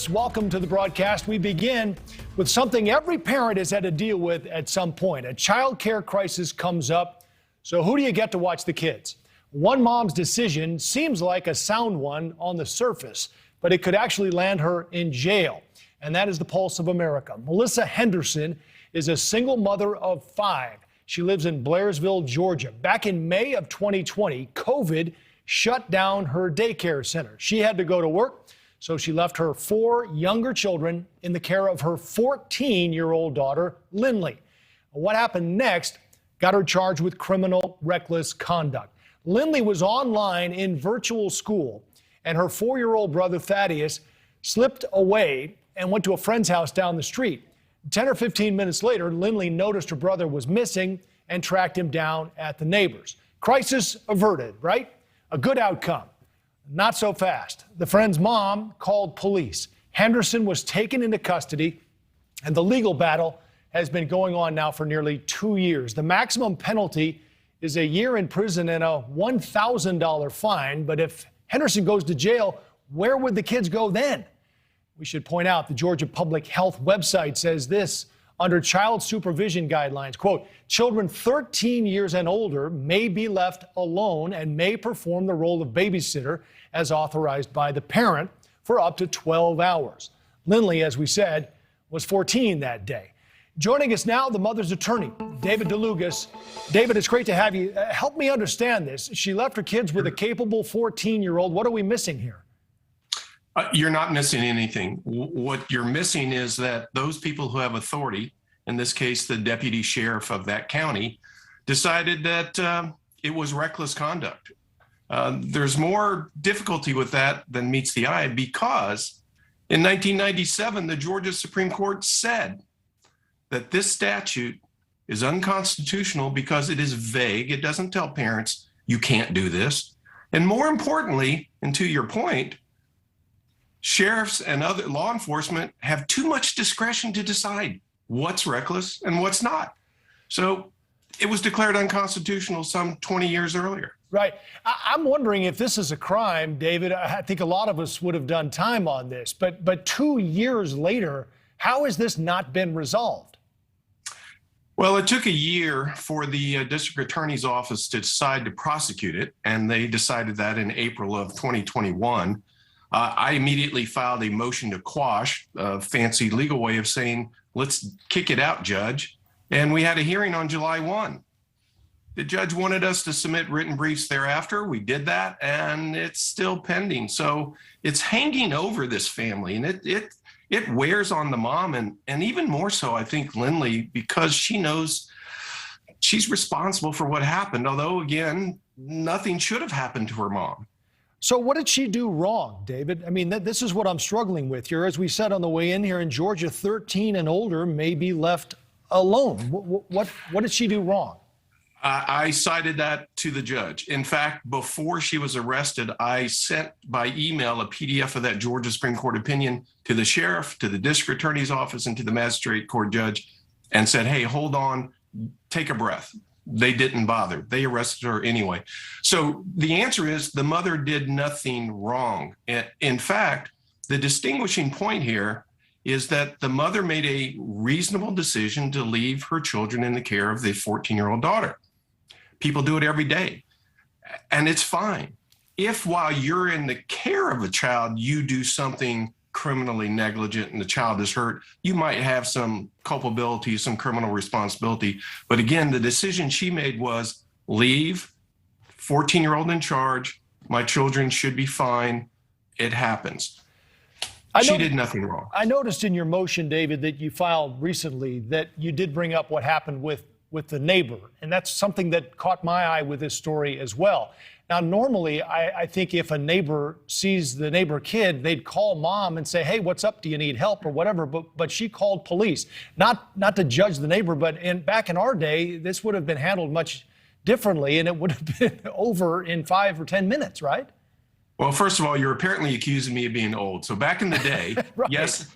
Welcome to the broadcast. We begin with something every parent has had to deal with at some point. A child care crisis comes up. So who do you get to watch the kids? One mom's decision seems like a sound one on the surface, but it could actually land her in jail. And that is the pulse of America. Melissa Henderson is a single mother of 5. She lives in Blairsville, Georgia. Back in May of 2020, COVID shut down her daycare center. She had to go to work. So she left her 4 younger children in the care of her 14-year-old daughter, Lindley. What happened next got her charged with criminal reckless conduct. Lindley was online in virtual school, and her 4-year-old brother, Thaddeus, slipped away and went to a friend's house down the street. 10 or 15 minutes later, Lindley noticed her brother was missing and tracked him down at the neighbor's. Crisis averted, right? A good outcome. Not so fast. The friend's mom called police. Henderson was taken into custody, and the legal battle has been going on now for nearly 2 years. The maximum penalty is a year in prison and a $1,000 fine. But if Henderson goes to jail, where would the kids go then? We should point out the Georgia Public Health website says this under child supervision guidelines, quote, children 13 years and older may be left alone and may perform the role of babysitter as authorized by the parent for up to 12 hours. Lindley, as we said, was 14 that day. Joining us now, the mother's attorney, David DeLugas. David, it's great to have you. Help me understand this. She left her kids with a capable 14-year-old. What are we missing here? You're not missing anything. What you're missing is that those people who have authority, in this case, the deputy sheriff of that county, decided that it was reckless conduct. There's more difficulty with that than meets the eye because in 1997, the Georgia Supreme Court said that this statute is unconstitutional because it is vague. It doesn't tell parents you can't do this. And more importantly, and to your point, sheriffs and other law enforcement have too much discretion to decide what's reckless and what's not. So it was declared unconstitutional some 20 years earlier. Right. I'm wondering if this is a crime, David. I think a lot of us would have done time on this. But 2 years later, how has this not been resolved? Well, it took a year for the district attorney's office to decide to prosecute it, and they decided that in April of 2021. I immediately filed a motion to quash, a fancy legal way of saying, let's kick it out, Judge. And we had a hearing on July 1. The judge wanted us to submit written briefs thereafter. We did that, and it's still pending. So it's hanging over this family, and it wears on the mom, and even more so, I think, Lindley, because she knows she's responsible for what happened, although, again, nothing should have happened to her mom. So what did she do wrong, David? I mean, this is what I'm struggling with here. As we said on the way in here in Georgia, 13 and older may be left alone. What did she do wrong? I cited that to the judge. In fact, before she was arrested, I sent by email a PDF of that Georgia Supreme Court opinion to the sheriff, to the district attorney's office, and to the magistrate court judge and said, hey, hold on, take a breath. They didn't bother. They arrested her anyway. So the answer is the mother did nothing wrong. In fact, the distinguishing point here is that the mother made a reasonable decision to leave her children in the care of the 14-year-old daughter. People do it every day, and it's fine. If while you're in the care of a child, you do something criminally negligent and the child is hurt, you might have some culpability, some criminal responsibility. But again, the decision she made was leave, 14-year-old in charge, my children should be fine, it happens. She did nothing wrong. I noticed in your motion, David, that you filed recently that you did bring up what happened with the neighbor, and that's something that caught my eye with this story as well. Now, normally, I think if a neighbor sees the neighbor kid, they'd call mom and say, hey, what's up? Do you need help or whatever? But she called police, not to judge the neighbor, but back in our day, this would have been handled much differently, and it would have been over in 5 or 10 minutes, right? Well, first of all, you're apparently accusing me of being old. So back in the day, right. Yes,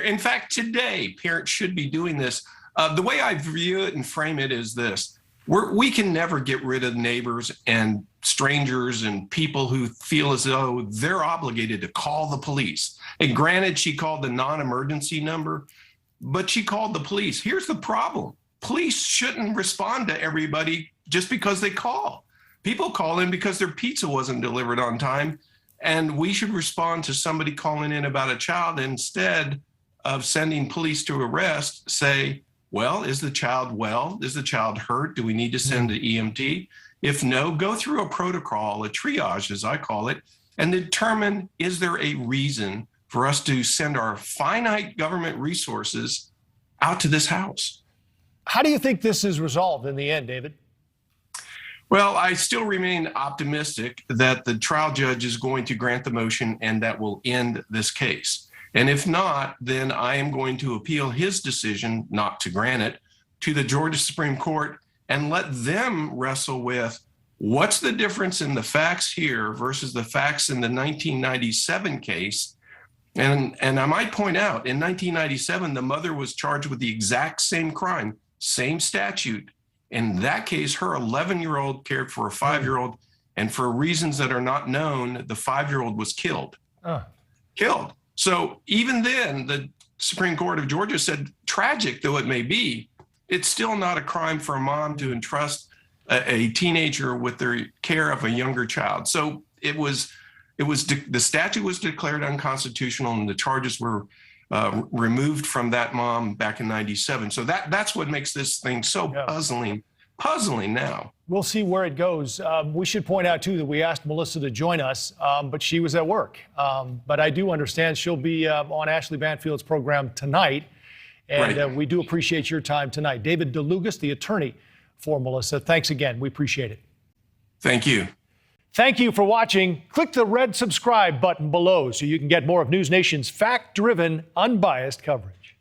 in fact, today, parents should be doing this. The way I view it and frame it is this. We can never get rid of neighbors and strangers and people who feel as though they're obligated to call the police. And granted, she called the non-emergency number, but she called the police. Here's the problem. Police shouldn't respond to everybody just because they call. People call in because their pizza wasn't delivered on time, and we should respond to somebody calling in about a child instead of sending police to arrest. Say, well, is the child well? Is the child hurt? Do we need to send an EMT? If no, go through a protocol, a triage, as I call it, and determine, is there a reason for us to send our finite government resources out to this house? How do you think this is resolved in the end, David? Well, I still remain optimistic that the trial judge is going to grant the motion and that will end this case. And if not, then I am going to appeal his decision not to grant it to the Georgia Supreme Court and let them wrestle with what's the difference in the facts here versus the facts in the 1997 case. And I might point out, in 1997, the mother was charged with the exact same crime, same statute. In that case, her 11-year-old cared for a 5-year-old, and for reasons that are not known, the 5-year-old was killed. Killed. So even then, the Supreme Court of Georgia said, tragic though it may be, it's still not a crime for a mom to entrust a teenager with the care of a younger child. So the statute was declared unconstitutional, and the charges were removed from that mom back in 97. So that's what makes this thing so puzzling now. We'll see where it goes. We should point out, too, that we asked Melissa to join us, but she was at work. But I do understand she'll be on Ashley Banfield's program tonight, and right. We do appreciate your time tonight. David DeLugas, the attorney for Melissa, thanks again. We appreciate it. Thank you. Thank you for watching. Click the red subscribe button below so you can get more of NewsNation's fact-driven, unbiased coverage.